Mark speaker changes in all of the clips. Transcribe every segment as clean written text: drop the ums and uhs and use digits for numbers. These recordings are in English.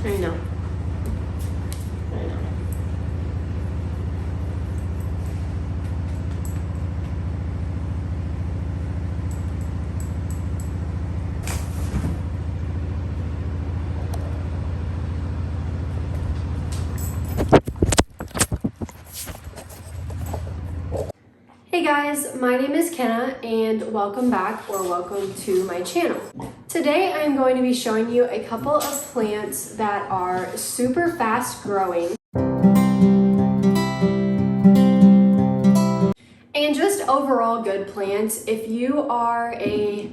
Speaker 1: I know. Hey guys, my name is Kenna and welcome back or welcome to my channel. Today I'm going to be showing you a couple of plants that are super fast growing and just overall good plants. If you are the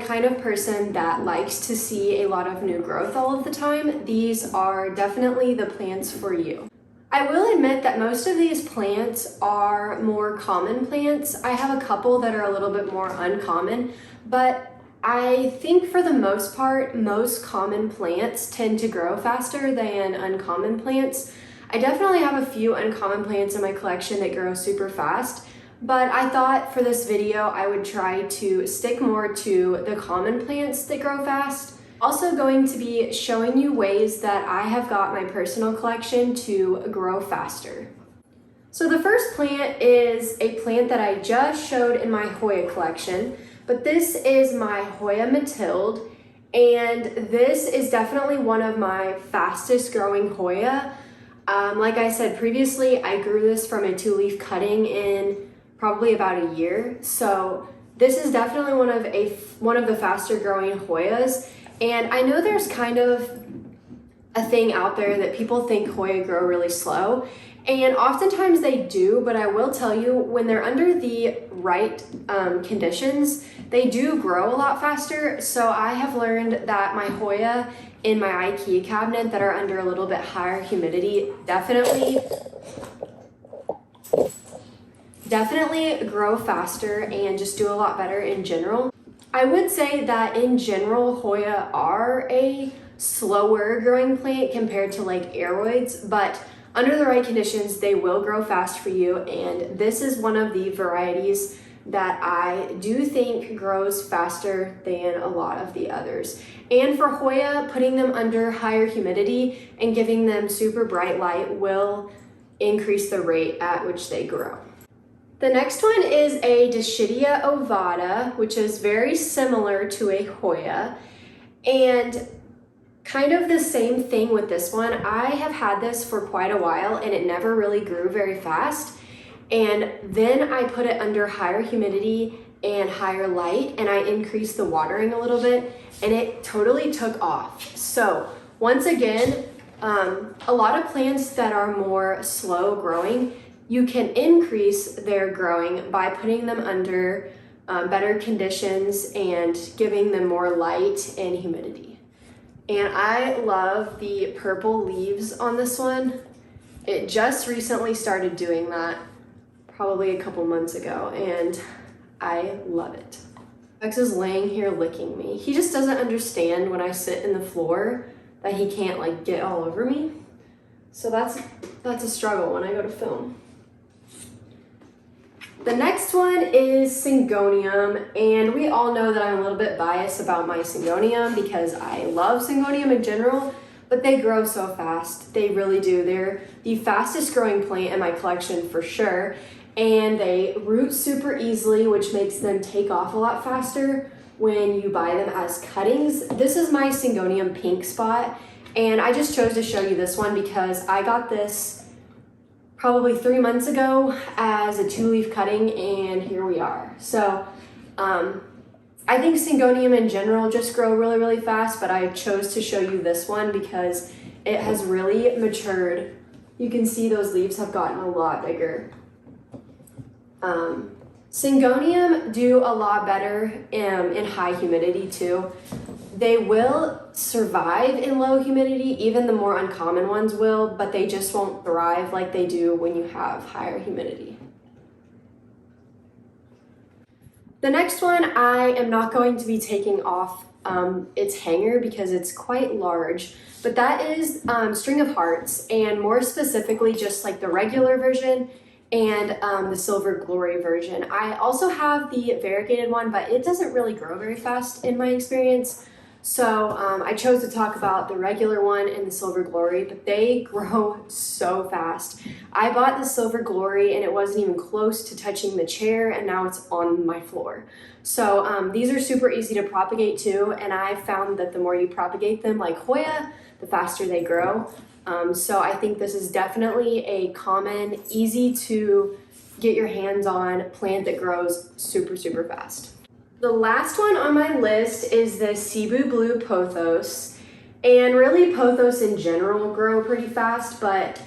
Speaker 1: kind of person that likes to see a lot of new growth all of the time, these are definitely the plants for you. I will admit that most of these plants are more common plants. I have a couple that are a little bit more uncommon, but I think for the most part, most common plants tend to grow faster than uncommon plants. I definitely have a few uncommon plants in my collection that grow super fast, but I thought for this video I would try to stick more to the common plants that grow fast. Also going to be showing you ways that I have got my personal collection to grow faster. So the first plant is a plant that I just showed in my Hoya collection, but this is my Hoya Matilde, and this is definitely one of my fastest growing Hoya. Like I said previously, I grew this from a 2-leaf cutting in probably about a year. So this is definitely one of the faster growing Hoyas. And I know there's kind of a thing out there that people think Hoya grow really slow, and oftentimes they do, but I will tell you, when they're under the right conditions, they do grow a lot faster. So I have learned that my Hoya in my IKEA cabinet that are under a little bit higher humidity definitely grow faster and just do a lot better in general. I would say that in general, Hoya are a slower growing plant compared to like aroids, but under the right conditions, they will grow fast for you. And this is one of the varieties that I do think grows faster than a lot of the others. And for Hoya, putting them under higher humidity and giving them super bright light will increase the rate at which they grow. The next one is a Dischidia ovata, which is very similar to a Hoya, and kind of the same thing with this one. I have had this for quite a while and it never really grew very fast, and then I put it under higher humidity and higher light, and I increased the watering a little bit, and it totally took off. So once again, a lot of plants that are more slow growing, you can increase their growing by putting them under better conditions and giving them more light and humidity. And I love the purple leaves on this one. It just recently started doing that, probably a couple months ago, and I love it. X is laying here licking me. He just doesn't understand when I sit in the floor that he can't like get all over me. So that's a struggle when I go to film. The next one is Syngonium, and we all know that I'm a little bit biased about my Syngonium because I love Syngonium in general, but they grow so fast. They really do. They're the fastest growing plant in my collection for sure, and they root super easily, which makes them take off a lot faster when you buy them as cuttings. This is my Syngonium pink spot, and I just chose to show you this one because I got this probably 3 months ago as a 2-leaf cutting, and here we are. So I think Syngonium in general just grow really, really fast, but I chose to show you this one because it has really matured. You can see those leaves have gotten a lot bigger. Syngonium do a lot better in high humidity too. They will survive in low humidity, even the more uncommon ones will, but they just won't thrive like they do when you have higher humidity. The next one, I am not going to be taking off its hanger because it's quite large, but that is String of Hearts, and more specifically just like the regular version and the Silver Glory version. I also have the variegated one, but it doesn't really grow very fast in my experience. So I chose to talk about the regular one and the Silver Glory, but they grow so fast. I bought the Silver Glory and it wasn't even close to touching the chair, and now it's on my floor. So these are super easy to propagate too, and I found that the more you propagate them like Hoya, the faster they grow. So I think this is definitely a common, easy to get your hands on plant that grows super, super fast. The last one on my list is the Cebu Blue Pothos. And really pothos in general grow pretty fast, but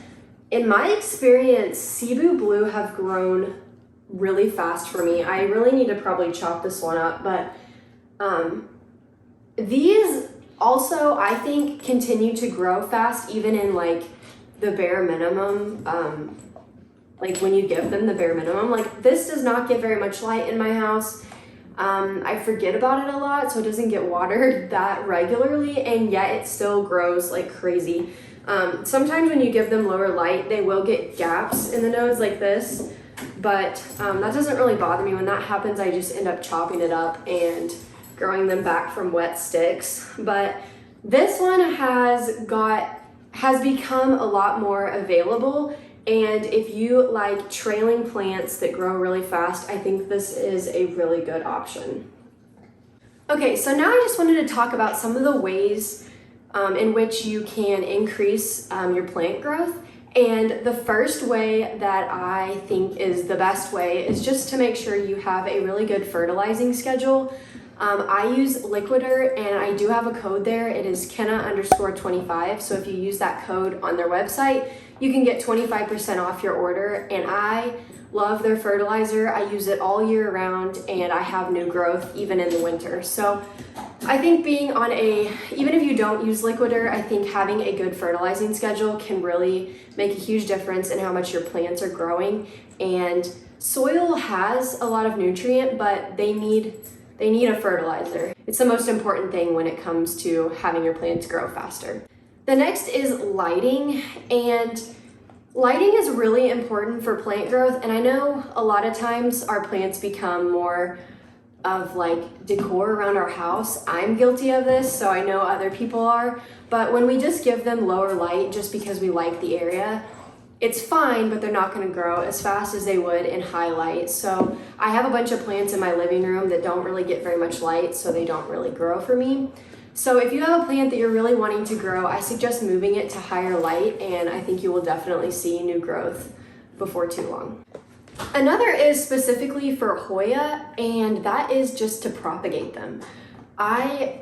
Speaker 1: in my experience, Cebu Blue have grown really fast for me. I really need to probably chop this one up, but these also, I think, continue to grow fast even in like the bare minimum, like when you give them the bare minimum. Like this does not get very much light in my house. I forget about it a lot, so it doesn't get watered that regularly, and yet it still grows like crazy. Sometimes when you give them lower light, they will get gaps in the nodes like this, but that doesn't really bother me. When that happens, I just end up chopping it up and growing them back from wet sticks. But this one has become a lot more available. And if you like trailing plants that grow really fast, I think this is a really good option. Okay, so now I just wanted to talk about some of the ways in which you can increase your plant growth. And the first way that I think is the best way is just to make sure you have a really good fertilizing schedule. I use Liquider, and I do have a code there. It is Kenna_25. So if you use that code on their website, you can get 25% off your order. And I love their fertilizer. I use it all year round, and I have new growth even in the winter. So I think even if you don't use Liquider, I think having a good fertilizing schedule can really make a huge difference in how much your plants are growing. And soil has a lot of nutrient, but they need a fertilizer. It's the most important thing when it comes to having your plants grow faster. The next is lighting, and lighting is really important for plant growth. And I know a lot of times our plants become more of like decor around our house. I'm guilty of this, so I know other people are. But when we just give them lower light just because we like the area, it's fine, but they're not going to grow as fast as they would in high light. So I have a bunch of plants in my living room that don't really get very much light, so they don't really grow for me. So if you have a plant that you're really wanting to grow, I suggest moving it to higher light, and I think you will definitely see new growth before too long. Another is specifically for Hoya, and that is just to propagate them. I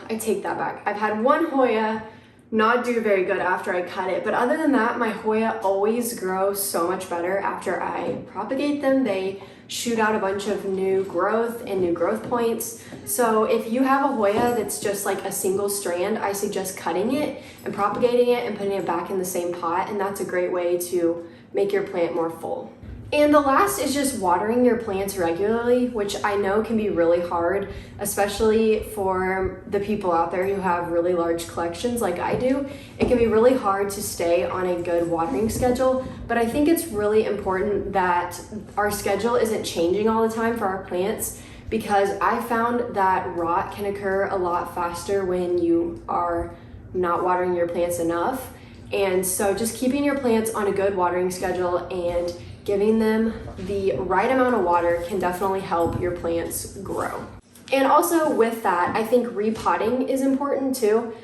Speaker 1: take that back. I've had one Hoya not do very good after I cut it, but other than that, my Hoya always grow so much better after I propagate them. They shoot out a bunch of new growth and new growth points. So if you have a Hoya that's just like a single strand, I suggest cutting it and propagating it and putting it back in the same pot, and that's a great way to make your plant more full. And the last is just watering your plants regularly, which I know can be really hard, especially for the people out there who have really large collections like I do. It can be really hard to stay on a good watering schedule, but I think it's really important that our schedule isn't changing all the time for our plants, because I found that rot can occur a lot faster when you are not watering your plants enough. And so just keeping your plants on a good watering schedule and giving them the right amount of water can definitely help your plants grow. And also with that, I think repotting is important too.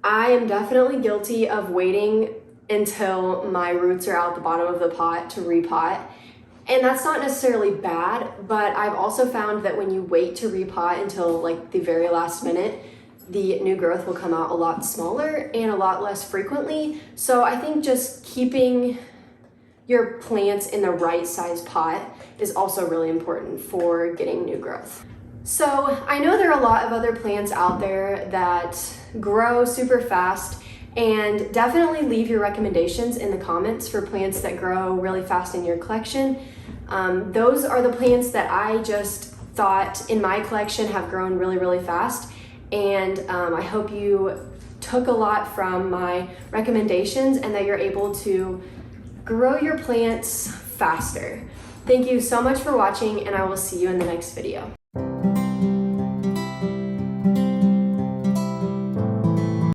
Speaker 1: I am definitely guilty of waiting until my roots are out the bottom of the pot to repot. And that's not necessarily bad, but I've also found that when you wait to repot until like the very last minute, the new growth will come out a lot smaller and a lot less frequently. So I think just keeping your plants in the right size pot is also really important for getting new growth. So I know there are a lot of other plants out there that grow super fast, and definitely leave your recommendations in the comments for plants that grow really fast in your collection. Those are the plants that I just thought in my collection have grown really, really fast. And I hope you took a lot from my recommendations and that you're able to grow your plants faster. Thank you so much for watching, and I will see you in the next video.